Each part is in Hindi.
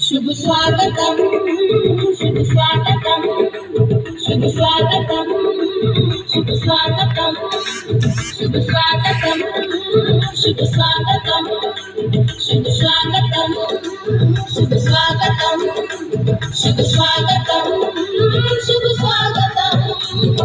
शुभ स्वागतम शुभ स्वागतम शुभ स्वागतम शुभ स्वागतम शुभ स्वागतम शुभ स्वागतम शुभ स्वागतम शुभ स्वागतम शुभ स्वागतम शुभ स्वागतम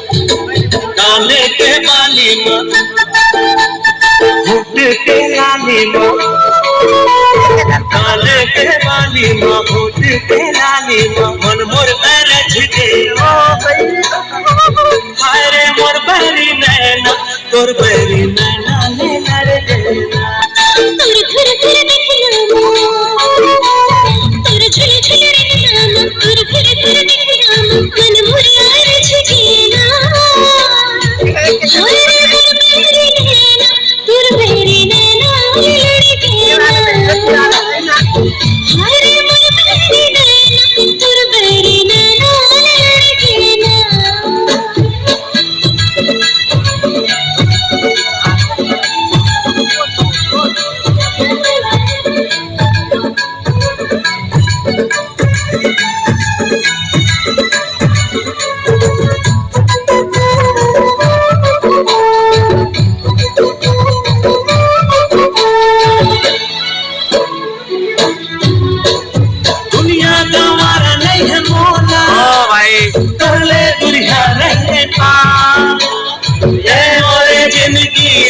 काले के बाली माँ होठ के लाली माँ काले के बाली माँ होठ के लाली माँ मन मोर अरज के हाय रे मोर बहरी नैना तोर बहरी नैना ले नर देना तुर तुर तुर देखना तुर झुल झुल रहना तुर तुर तुर देखना मन मोर अरज के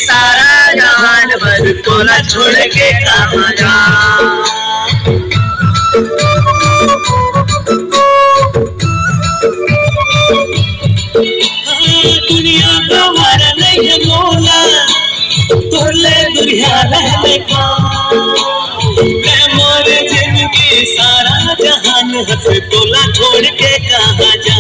सारा जहान भर तोला छोड़ के कहाँ जा दुनिया तुम्हारा नहीं है मोला तोले दुनिया रहने का मैं मोरे जिंदगी सारा जहान हंस तोला छोड़ के कहाँ जा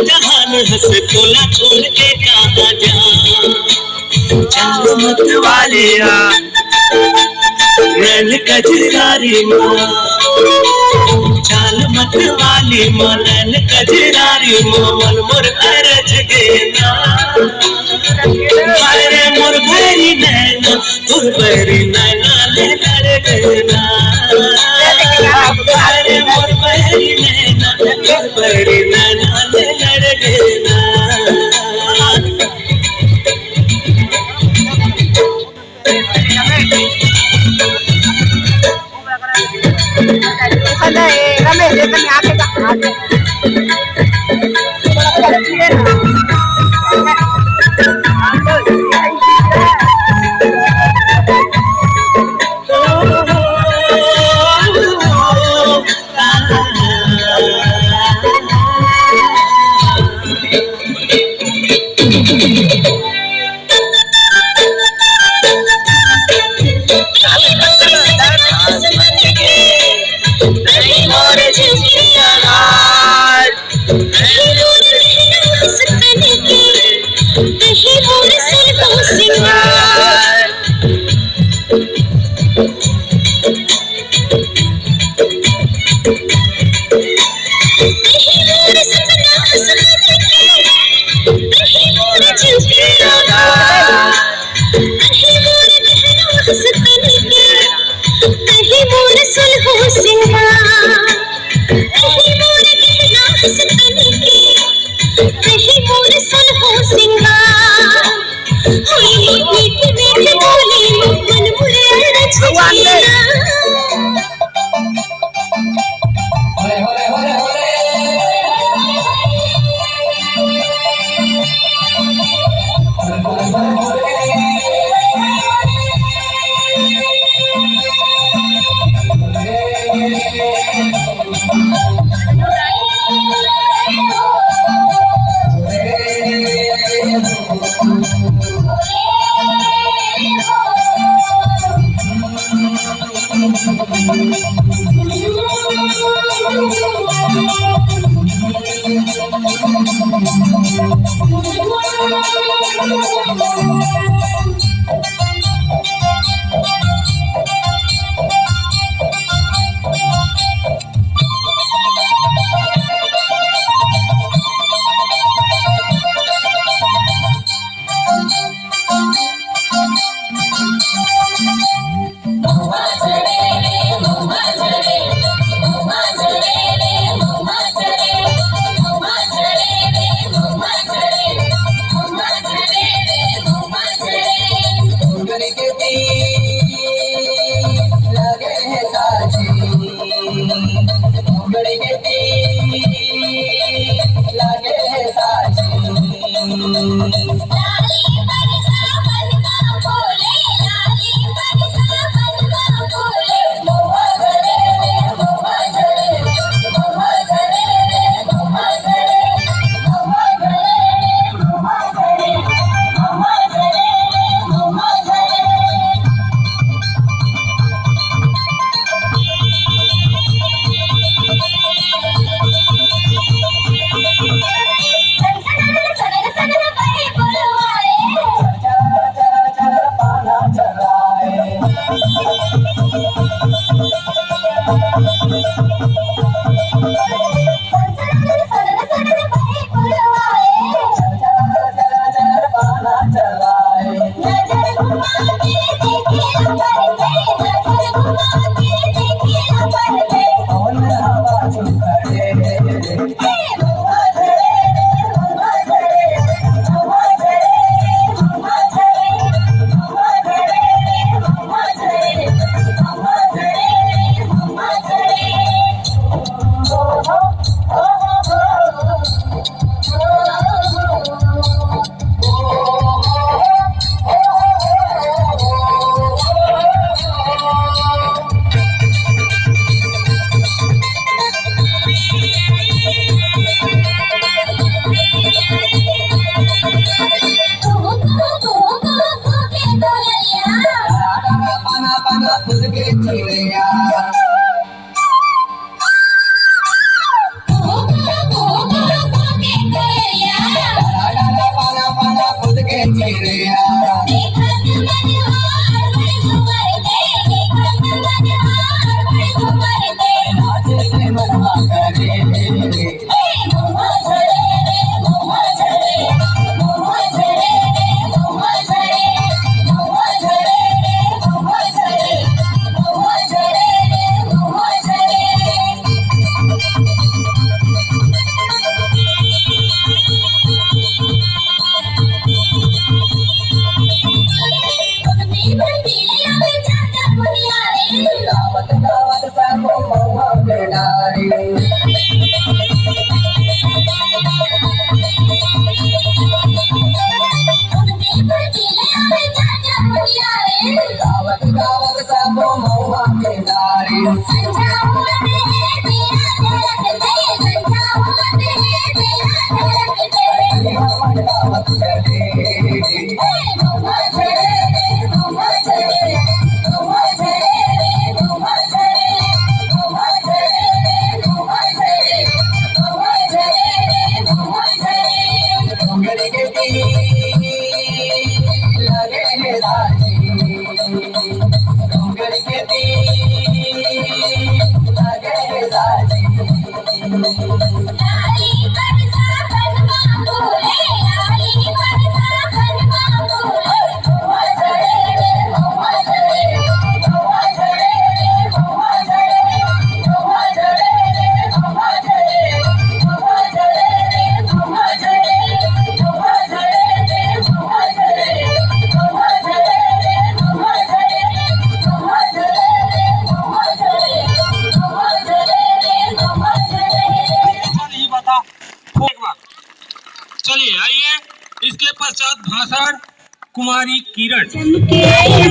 जहान हंस तोला छोड़ के कहाँ जा चाल मत वालिया नैन कजरारी माँ चाल मत वाली माँ नैन कजरारी माँ मन मोर अरज देना हाय रे मोर भैरी नैना तोर भैरी नैना ले नर देना हाय रे मोर भैरी नैना तोर भैरी नैना ले नर देना Yeah. चलिए आइए, इसके पश्चात भाषण कुमारी किरण। चमके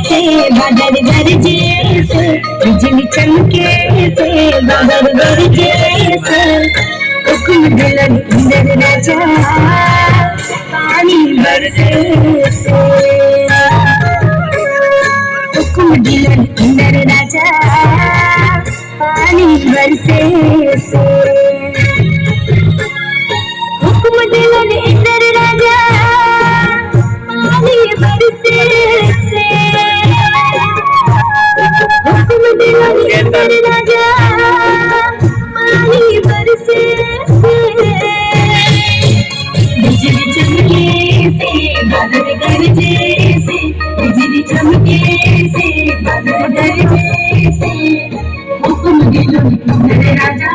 से बादल गरजे से बिजली चमके से बादल गरजे से हुक्म दिलन इंद्र राजा पानी बरसे से हुक्म दिलन इंद्र राजा पानी बरसे से हुक्म दिलन इंद्र राजा से बादल गरजे से बिजली चमके से बादल गरजे से हुक्म दिलो निकंदर राजा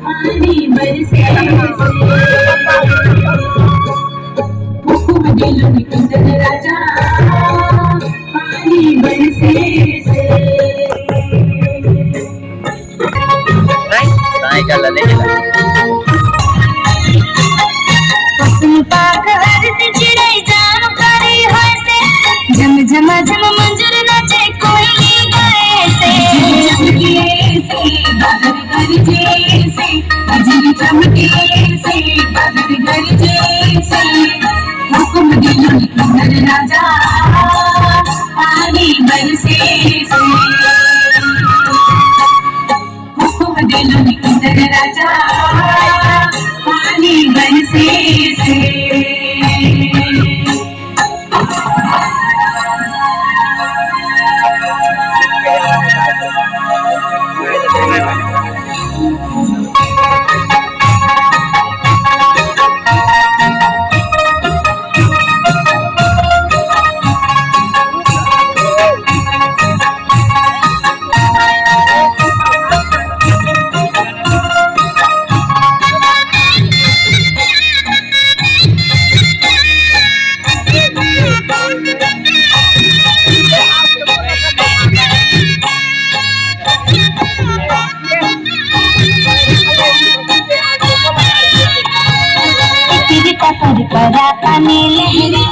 पानी बरसे से हुक्म दिलो निकंदर राजा पानी बरसे से कुसुम पाक अर्थ चिड़ै जाम करे होय से झम झम झम मंजूर नाचे कोयली गाए से चमके से बादल गरजे से बिजली चमके से बादल गरजे से हुक्म दिलो निकंदर राजा पानी बरसे से हुक्म दिलो निकंदर राजा पानी बरसे से कर परा पानी लहरा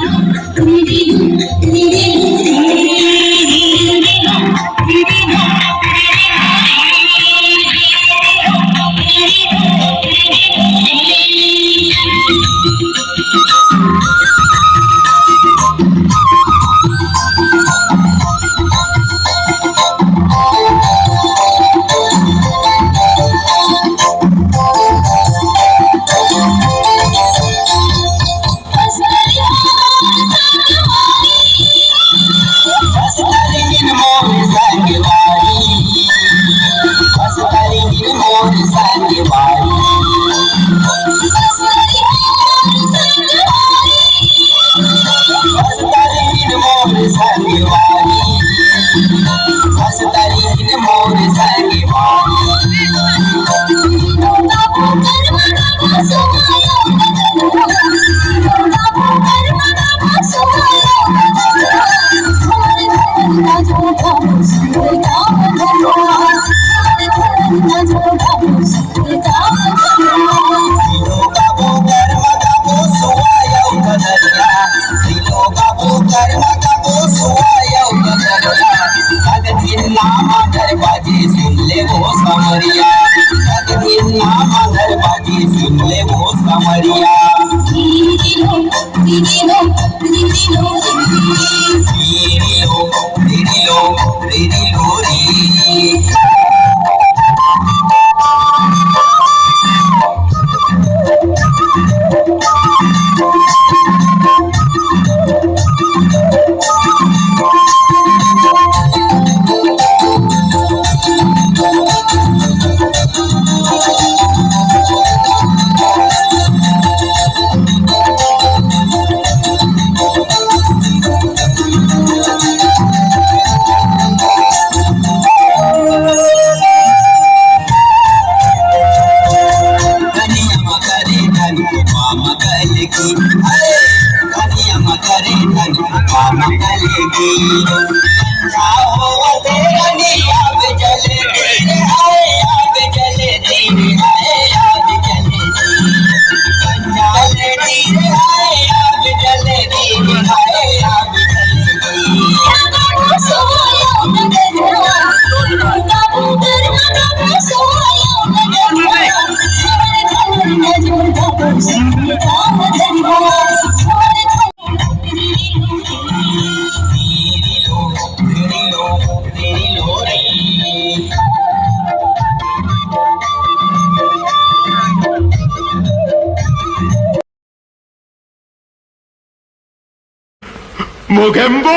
मोगेम्बो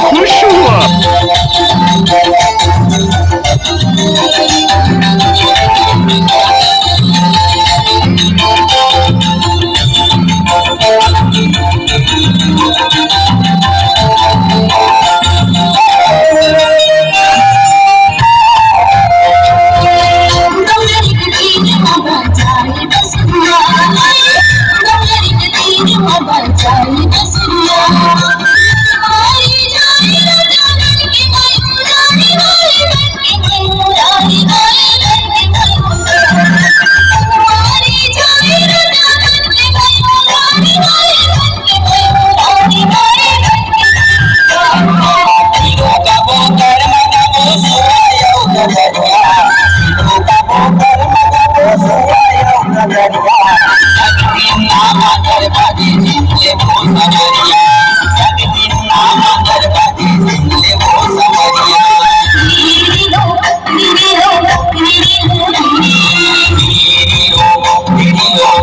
खुश हुआ जाई बसुरिया मारी जाई राजन के मयूरानी मारी बन के मयूरानी मारी बन के मयूरानी मारी जाई राजन के मयूरानी मारी बन के मयूरानी मारी बन के मयूरानी का बोकर मगा बोसुआयो नगरिया का बोकर मगा बोसुआयो नगरिया जगदीन नामा दरबाजी जिंदे बोसरिया जगदीन नामा दरबाजी जिंदे बोसरिया नीरी लो नीरी लो नीरी लो नीरी लो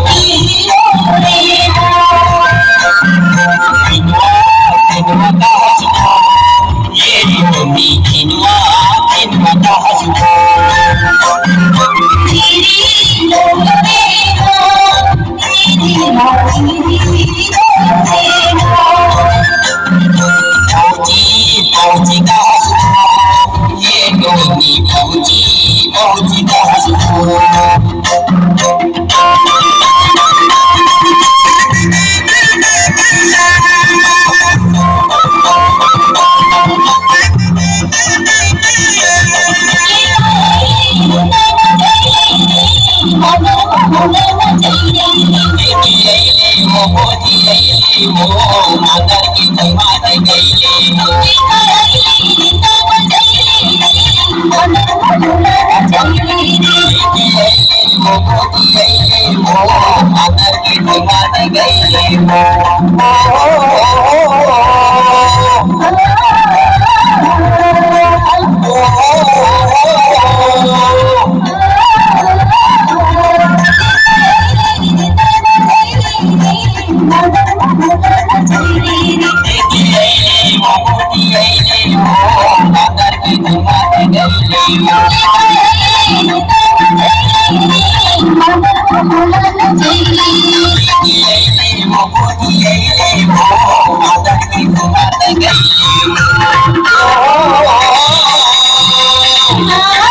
Oh